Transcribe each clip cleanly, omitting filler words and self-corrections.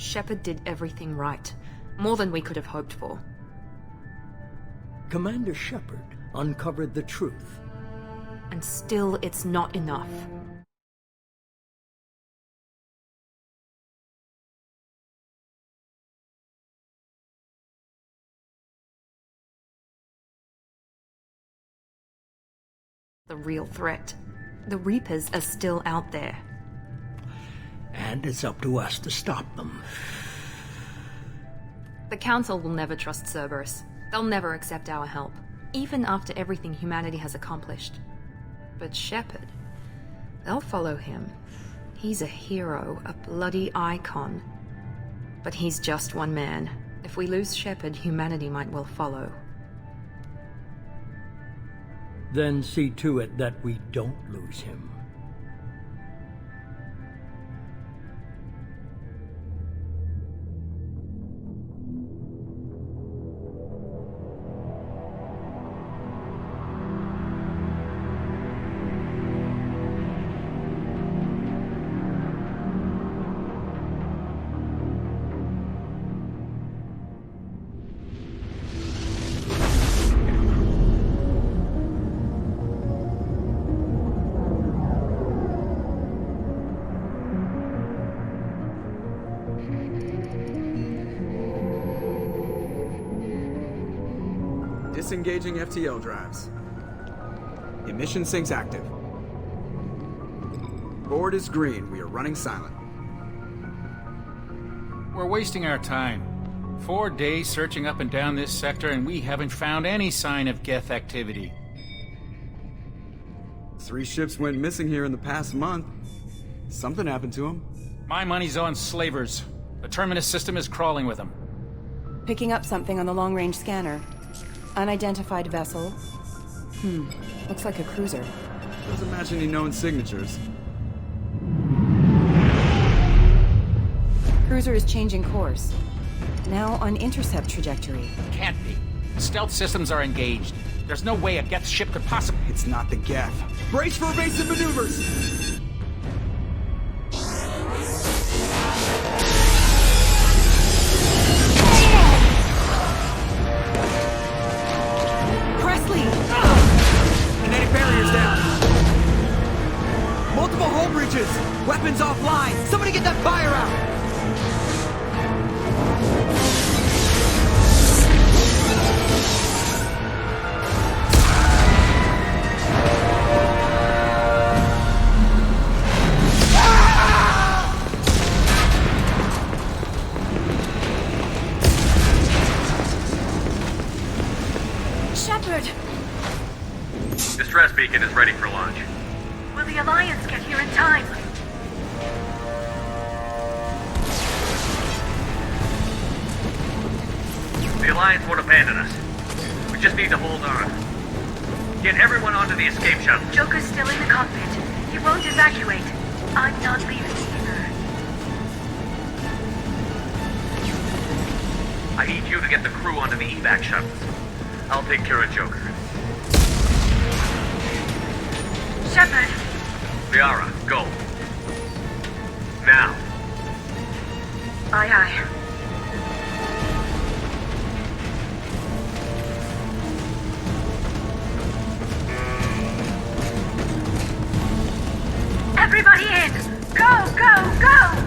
Shepard did everything right. More than we could have hoped for. Commander Shepard uncovered the truth. And still, it's not enough. The real threat. The Reapers are still out there. And it's up to us to stop them. The Council will never trust Cerberus. They'll never accept our help, even after everything humanity has accomplished. But Shepard, they'll follow him. He's a hero, a bloody icon. But he's just one man. If we lose Shepard, humanity might well follow. Then see to it that we don't lose him. Disengaging FTL drives. Emission sinks active. Board is green. We are running silent. We're wasting our time. 4 days searching up and down this sector, and we haven't found any sign of Geth activity. 3 ships went missing here in the past month. Something happened to them. My money's on slavers. The Terminus system is crawling with them. Picking up something on the long-range scanner. Unidentified vessel. Looks like a cruiser. Doesn't match any known signatures. Cruiser is changing course. Now on intercept trajectory. Can't be. Stealth systems are engaged. There's no way a Geth ship could possibly... It's not the Geth. Brace for evasive maneuvers! Kinetic barriers down. Multiple hull breaches. Weapons offline. Somebody get that fire out. Shepard! Distress beacon is ready for launch. Will the Alliance get here in time? The Alliance won't abandon us. We just need to hold on. Get everyone onto the escape shuttle. Joker's still in the cockpit. He won't evacuate. I'm not leaving either. I need you to get the crew onto the evac shuttles. I'll take care of Joker. Shepard! Liara, go. Now. Aye, aye. Everybody in! Go, go, go!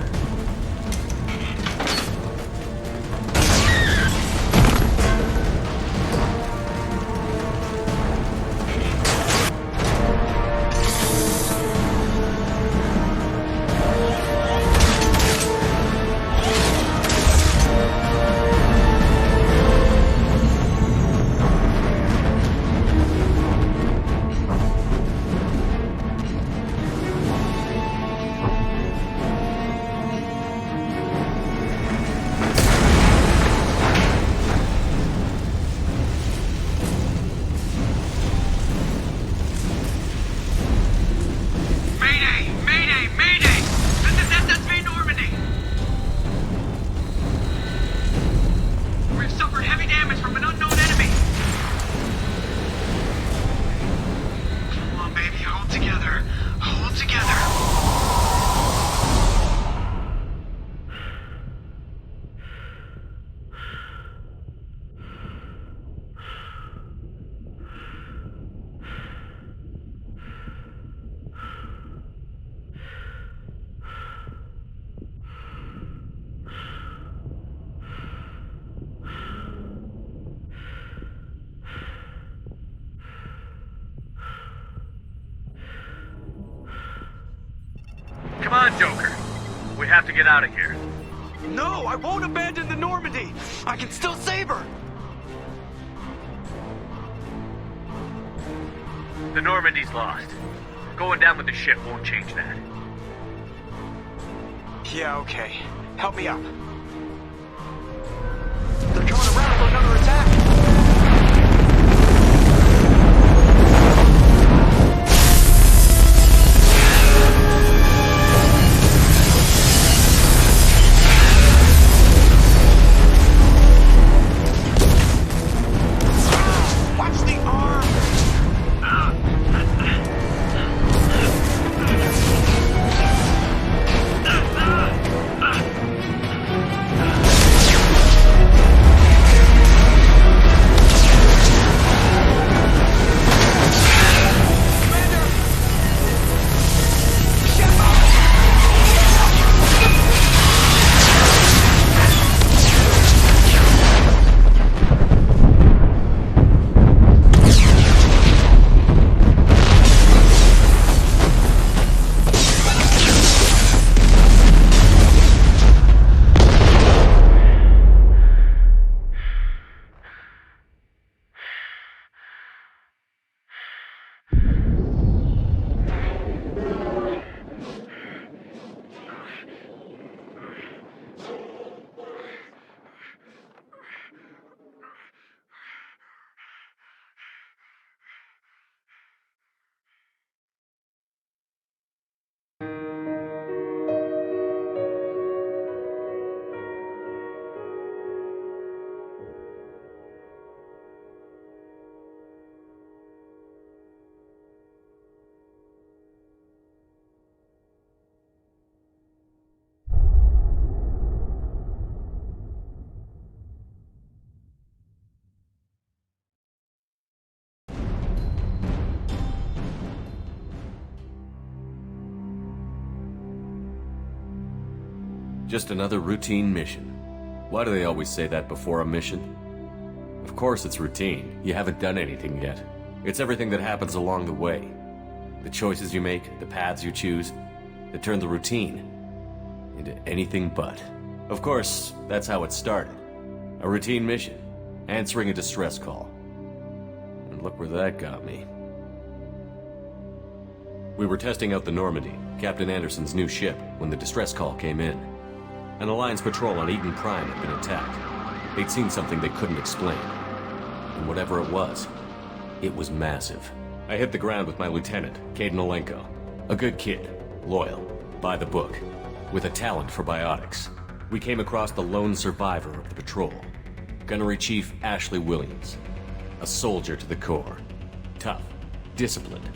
on, Joker. We have to get out of here. No, I won't abandon the Normandy! I can still save her! The Normandy's lost. Going down with the ship won't change that. Yeah, okay. Help me up. They're coming around for another attack! Watch the arm! Just another routine mission. Why do they always say that before a mission? Of course it's routine. You haven't done anything yet. It's everything that happens along the way. The choices you make, the paths you choose, that turn the routine into anything but. Of course, that's how it started. A routine mission, answering a distress call. And look where that got me. We were testing out the Normandy, Captain Anderson's new ship, when the distress call came in. An Alliance patrol on Eden Prime had been attacked. They'd seen something they couldn't explain. And whatever it was massive. I hit the ground with my lieutenant, Kaidan Olenko. A good kid, loyal, by the book, with a talent for biotics. We came across the lone survivor of the patrol, Gunnery Chief Ashley Williams. A soldier to the core. Tough, disciplined,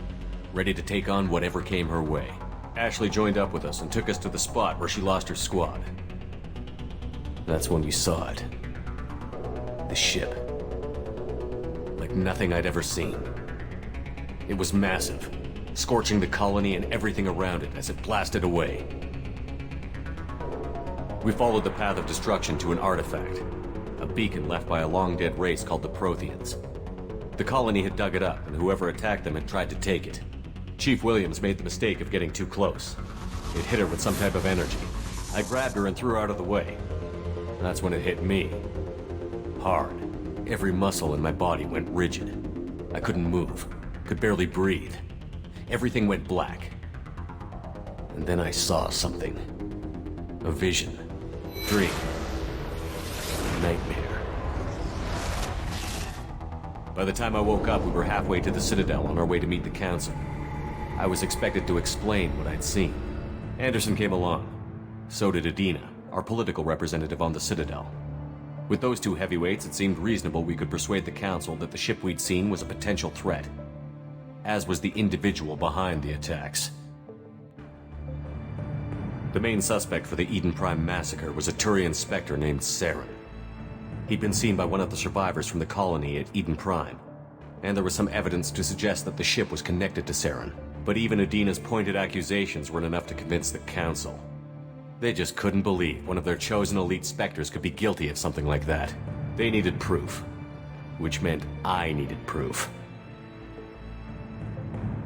ready to take on whatever came her way. Ashley joined up with us and took us to the spot where she lost her squad. That's when we saw it. The ship. Like nothing I'd ever seen. It was massive, scorching the colony and everything around it as it blasted away. We followed the path of destruction to an artifact, a beacon left by a long-dead race called the Protheans. The colony had dug it up, and whoever attacked them had tried to take it. Chief Williams made the mistake of getting too close. It hit her with some type of energy. I grabbed her and threw her out of the way. That's when it hit me. Hard. Every muscle in my body went rigid. I couldn't move. Could barely breathe. Everything went black. And then I saw something. A vision. Dream. A nightmare. By the time I woke up, we were halfway to the Citadel on our way to meet the Council. I was expected to explain what I'd seen. Anderson came along. So did Adina, our political representative on the Citadel. With those two heavyweights, it seemed reasonable we could persuade the Council that the ship we'd seen was a potential threat, as was the individual behind the attacks. The main suspect for the Eden Prime massacre was a Turian Spectre named Saren. He'd been seen by one of the survivors from the colony at Eden Prime, and there was some evidence to suggest that the ship was connected to Saren. But even Adina's pointed accusations weren't enough to convince the Council. They just couldn't believe one of their chosen elite Spectres could be guilty of something like that. They needed proof, which meant I needed proof.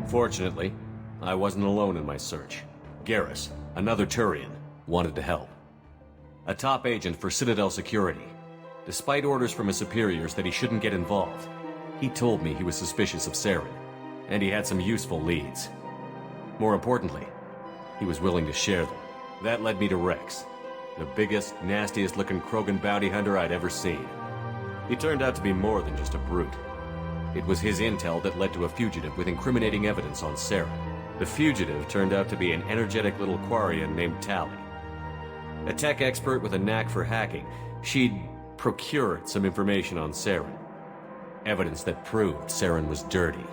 Fortunately, I wasn't alone in my search. Garrus, Another Turian wanted to help. A top agent for Citadel Security. Despite orders from his superiors that he shouldn't get involved, he told me he was suspicious of Saren, and he had some useful leads. More importantly, he was willing to share them. That led me to Rex, the biggest, nastiest-looking Krogan bounty hunter I'd ever seen. He turned out to be more than just a brute. It was his intel that led to a fugitive with incriminating evidence on Saren. The fugitive turned out to be an energetic little Quarian named Tali. A tech expert with a knack for hacking, she'd procured some information on Saren. Evidence that proved Saren was dirty.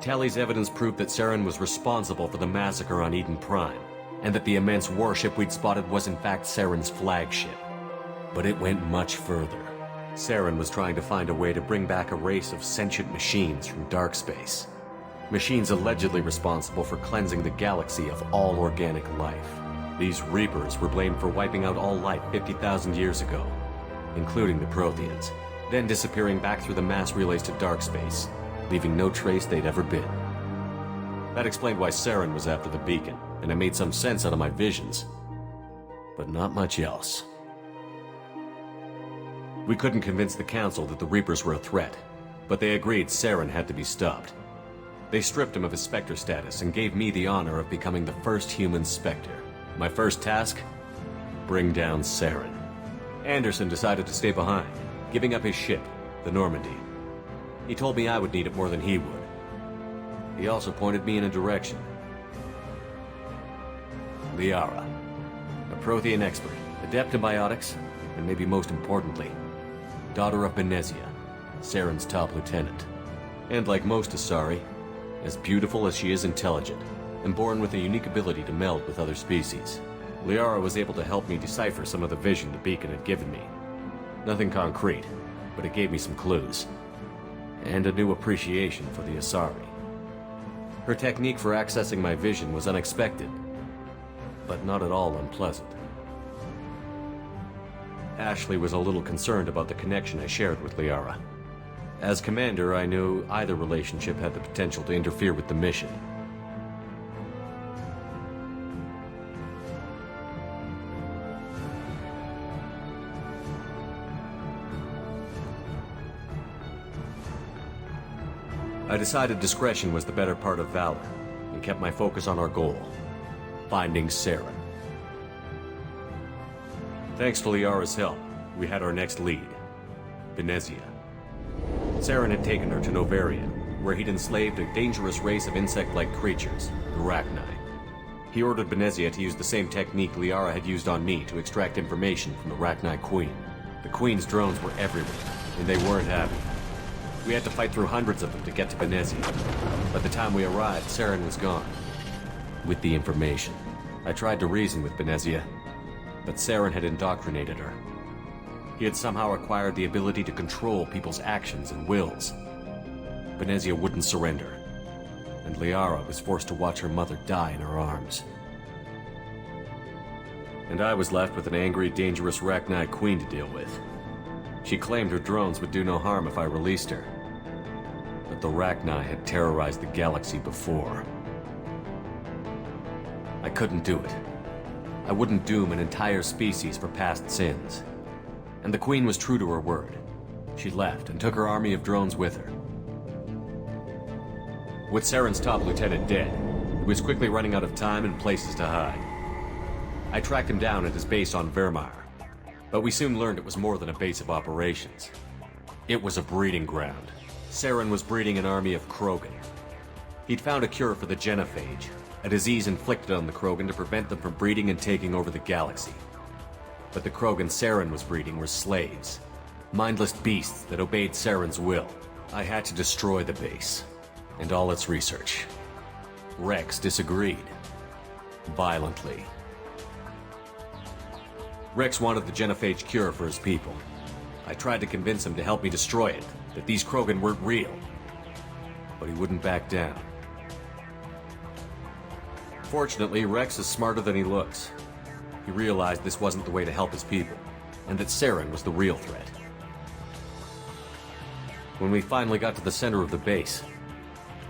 Tali's evidence proved that Saren was responsible for the massacre on Eden Prime, and that the immense warship we'd spotted was in fact Saren's flagship. But it went much further. Saren was trying to find a way to bring back a race of sentient machines from dark space. Machines allegedly responsible for cleansing the galaxy of all organic life. These Reapers were blamed for wiping out all life 50,000 years ago, including the Protheans, then disappearing back through the mass relays to dark space, leaving no trace they'd ever been. That explained why Saren was after the beacon, and it made some sense out of my visions. But not much else. We couldn't convince the Council that the Reapers were a threat, but they agreed Saren had to be stopped. They stripped him of his Spectre status and gave me the honor of becoming the first human Spectre. My first task? Bring down Saren. Anderson decided to stay behind, giving up his ship, the Normandy. He told me I would need it more than he would. He also pointed me in a direction. Liara, a Prothean expert, adept in biotics, and maybe most importantly, daughter of Benezia, Saren's top lieutenant. And like most Asari, as beautiful as she is intelligent, and born with a unique ability to meld with other species. Liara was able to help me decipher some of the vision the beacon had given me. Nothing concrete, but it gave me some clues. And a new appreciation for the Asari. Her technique for accessing my vision was unexpected, but not at all unpleasant. Ashley was a little concerned about the connection I shared with Liara. As commander, I knew either relationship had the potential to interfere with the mission. I decided discretion was the better part of valor, and kept my focus on our goal, finding Saren. Thanks to Liara's help, we had our next lead, Benezia. Saren had taken her to Novarian, where he'd enslaved a dangerous race of insect-like creatures, the Rachni. He ordered Benezia to use the same technique Liara had used on me to extract information from the Rachni Queen. The Queen's drones were everywhere, and they weren't happy. We had to fight through hundreds of them to get to Benezia. By the time we arrived, Saren was gone. With the information, I tried to reason with Benezia, but Saren had indoctrinated her. He had somehow acquired the ability to control people's actions and wills. Benezia wouldn't surrender, and Liara was forced to watch her mother die in her arms. And I was left with an angry, dangerous Rachni Queen to deal with. She claimed her drones would do no harm if I released her. But the Rachni had terrorized the galaxy before. I couldn't do it. I wouldn't doom an entire species for past sins. And the Queen was true to her word. She left and took her army of drones with her. With Saren's top lieutenant dead, he was quickly running out of time and places to hide. I tracked him down at his base on Vermeer. But we soon learned it was more than a base of operations. It was a breeding ground. Saren was breeding an army of Krogan. He'd found a cure for the genophage, a disease inflicted on the Krogan to prevent them from breeding and taking over the galaxy. But the Krogan Saren was breeding were slaves, mindless beasts that obeyed Saren's will. I had to destroy the base, and all its research. Rex disagreed. Violently. Rex wanted the genophage cure for his people. I tried to convince him to help me destroy it, that these Krogan weren't real. But he wouldn't back down. Fortunately, Rex is smarter than he looks. He realized this wasn't the way to help his people, and that Saren was the real threat. When we finally got to the center of the base,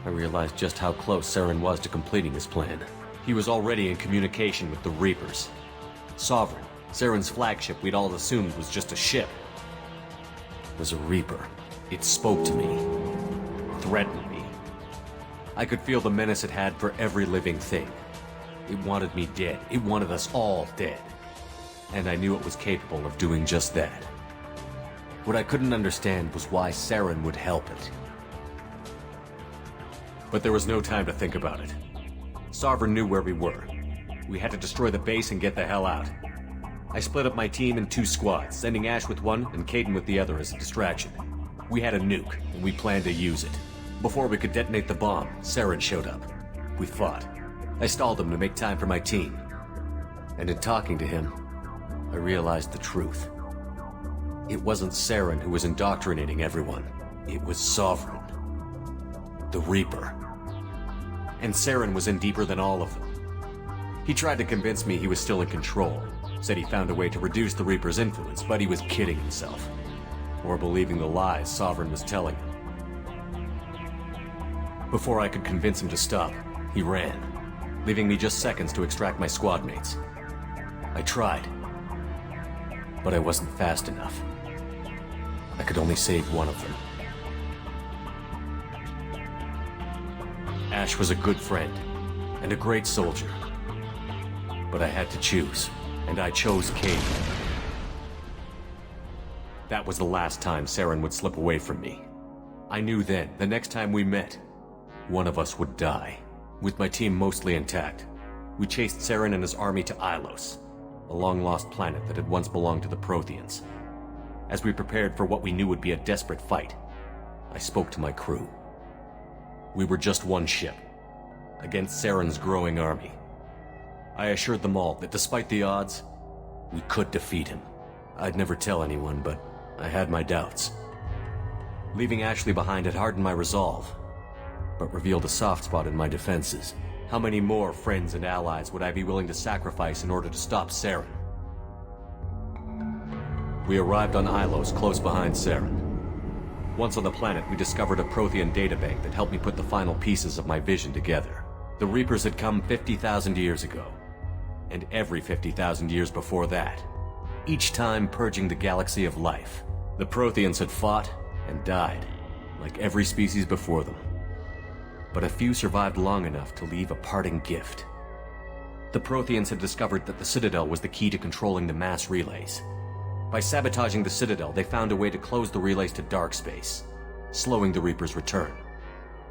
I realized just how close Saren was to completing his plan. He was already in communication with the Reapers. Sovereign, Saren's flagship we'd all assumed was just a ship, was a Reaper. It spoke to me, threatened me. I could feel the menace it had for every living thing. It wanted me dead. It wanted us all dead. And I knew it was capable of doing just that. What I couldn't understand was why Saren would help it. But there was no time to think about it. Sovereign knew where we were. We had to destroy the base and get the hell out. I split up my team in 2 squads, sending Ash with one and Kaidan with the other as a distraction. We had a nuke, and we planned to use it. Before we could detonate the bomb, Saren showed up. We fought. I stalled him to make time for my team. And in talking to him, I realized the truth. It wasn't Saren who was indoctrinating everyone. It was Sovereign. The Reaper. And Saren was in deeper than all of them. He tried to convince me he was still in control. Said he found a way to reduce the Reaper's influence, but he was kidding himself. Or believing the lies Sovereign was telling him. Before I could convince him to stop, he ran, leaving me just seconds to extract my squad mates. I tried, but I wasn't fast enough. I could only save one of them. Ash was a good friend, and a great soldier. But I had to choose, and I chose Kaidan. That was the last time Saren would slip away from me. I knew then, the next time we met, one of us would die. With my team mostly intact, we chased Saren and his army to Ilos, a long-lost planet that had once belonged to the Protheans. As we prepared for what we knew would be a desperate fight, I spoke to my crew. We were just one ship, against Saren's growing army. I assured them all that despite the odds, we could defeat him. I'd never tell anyone, but I had my doubts. Leaving Ashley behind had hardened my resolve, but revealed a soft spot in my defenses. How many more friends and allies would I be willing to sacrifice in order to stop Saren? We arrived on Ilos, close behind Saren. Once on the planet, we discovered a Prothean databank that helped me put the final pieces of my vision together. The Reapers had come 50,000 years ago, and every 50,000 years before that, each time purging the galaxy of life. The Protheans had fought and died, like every species before them. But a few survived long enough to leave a parting gift. The Protheans had discovered that the Citadel was the key to controlling the mass relays. By sabotaging the Citadel, they found a way to close the relays to dark space, slowing the Reapers' return,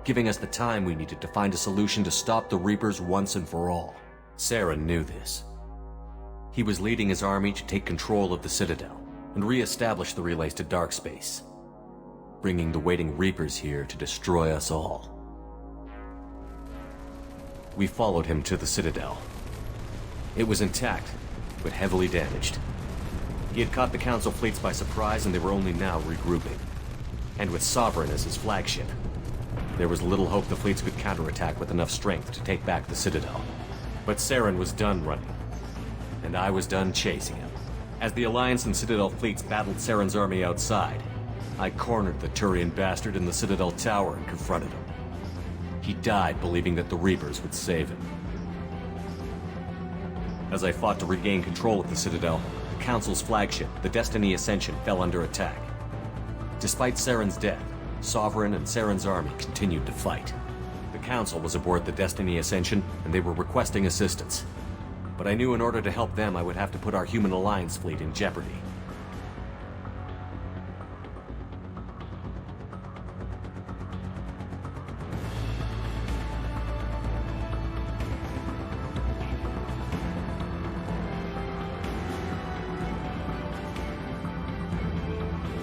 giving us the time we needed to find a solution to stop the Reapers once and for all. Saren knew this. He was leading his army to take control of the Citadel and re-establish the relays to dark space, bringing the waiting Reapers here to destroy us all. We followed him to the Citadel. It was intact, but heavily damaged. He had caught the Council fleets by surprise, and they were only now regrouping. And with Sovereign as his flagship, there was little hope the fleets could counterattack with enough strength to take back the Citadel. But Saren was done running, and I was done chasing him. As the Alliance and Citadel fleets battled Saren's army outside, I cornered the Turian bastard in the Citadel tower and confronted him. He died believing that the Reapers would save him. As I fought to regain control of the Citadel, the Council's flagship, the Destiny Ascension, fell under attack. Despite Saren's death, Sovereign and Saren's army continued to fight. The Council was aboard the Destiny Ascension, and they were requesting assistance. But I knew in order to help them, I would have to put our Human Alliance fleet in jeopardy.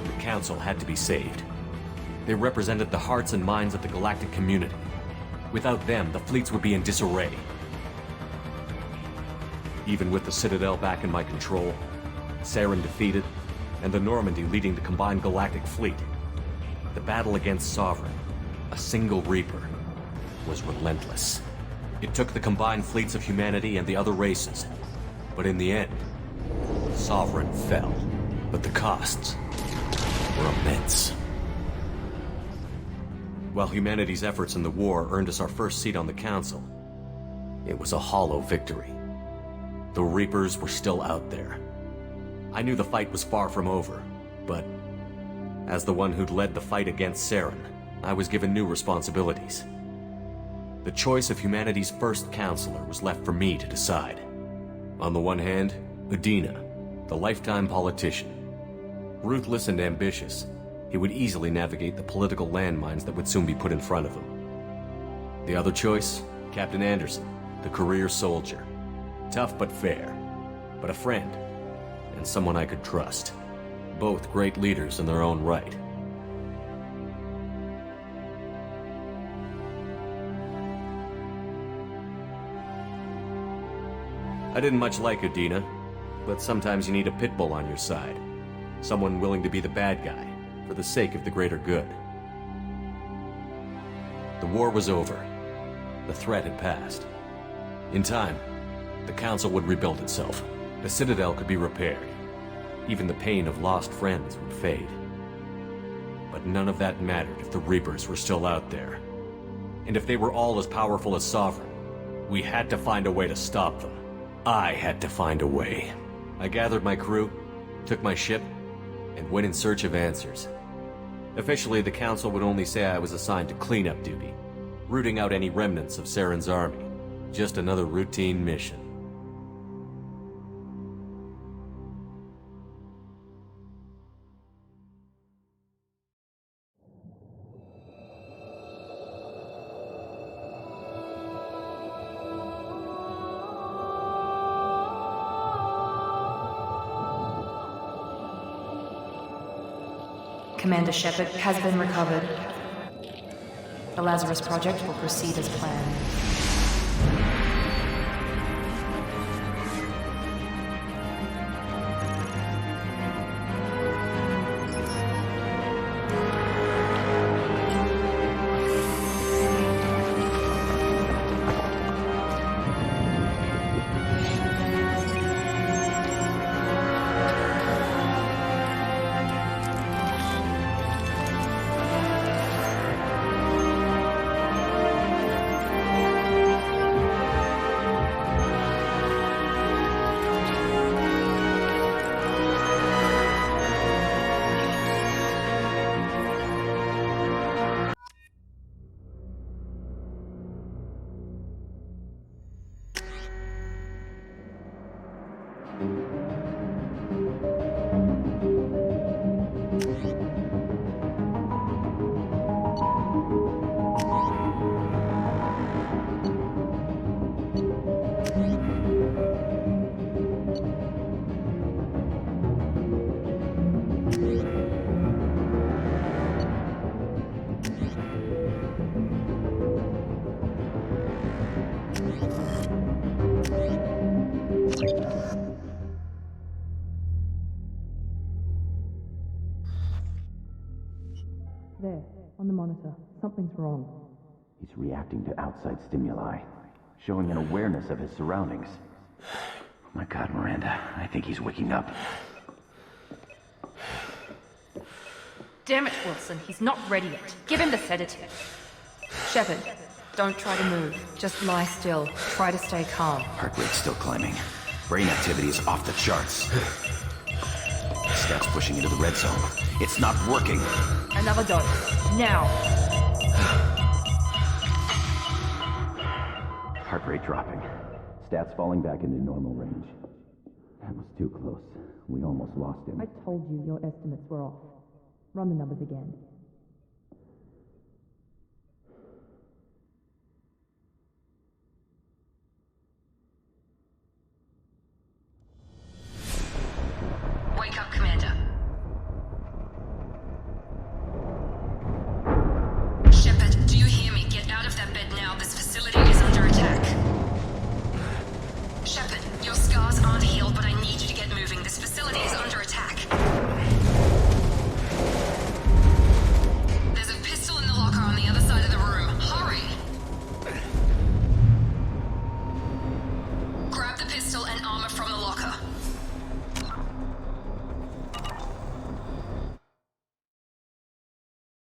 The Council had to be saved. They represented the hearts and minds of the galactic community. Without them, the fleets would be in disarray. Even with the Citadel back in my control, Saren defeated, and the Normandy leading the combined galactic fleet, the battle against Sovereign, a single Reaper, was relentless. It took the combined fleets of humanity and the other races, but in the end, Sovereign fell. But the costs were immense. While humanity's efforts in the war earned us our first seat on the Council, it was a hollow victory. The Reapers were still out there. I knew the fight was far from over, but as the one who'd led the fight against Saren, I was given new responsibilities. The choice of humanity's first counselor was left for me to decide. On the one hand, Udina, the lifetime politician. Ruthless and ambitious, he would easily navigate the political landmines that would soon be put in front of him. The other choice, Captain Anderson, the career soldier. Tough but fair, but a friend, and someone I could trust. Both great leaders in their own right. I didn't much like Udina, but sometimes you need a pit bull on your side. Someone willing to be the bad guy, for the sake of the greater good. The war was over. The threat had passed. In time, the Council would rebuild itself. The Citadel could be repaired. Even the pain of lost friends would fade. But none of that mattered if the Reapers were still out there. And if they were all as powerful as Sovereign, we had to find a way to stop them. I had to find a way. I gathered my crew, took my ship, and went in search of answers. Officially, the Council would only say I was assigned to cleanup duty, rooting out any remnants of Saren's army. Just another routine mission. Commander Shepard has been recovered. The Lazarus Project will proceed as planned. There, on the monitor. Something's wrong. He's reacting to outside stimuli, showing an awareness of his surroundings. Oh my God, Miranda, I think he's waking up. Damn it, Wilson, he's not ready yet. Give him the sedative. Shepard, don't try to move. Just lie still. Try to stay calm. Heart rate's still climbing. Brain activity is off the charts. Stats pushing into the red zone. It's not working. Another dose. Now. Heart rate dropping. Stats falling back into normal range. That was too close. We almost lost him. I told you your estimates were off. Run the numbers again. Wake up, Commander. Shepard, do you hear me? Get out of that bed now. This facility is under attack. Shepard, your scars aren't healed, but I need you to get moving. This facility is under attack. There's a pistol in the locker on the other side of the room. Hurry! Grab the pistol and armor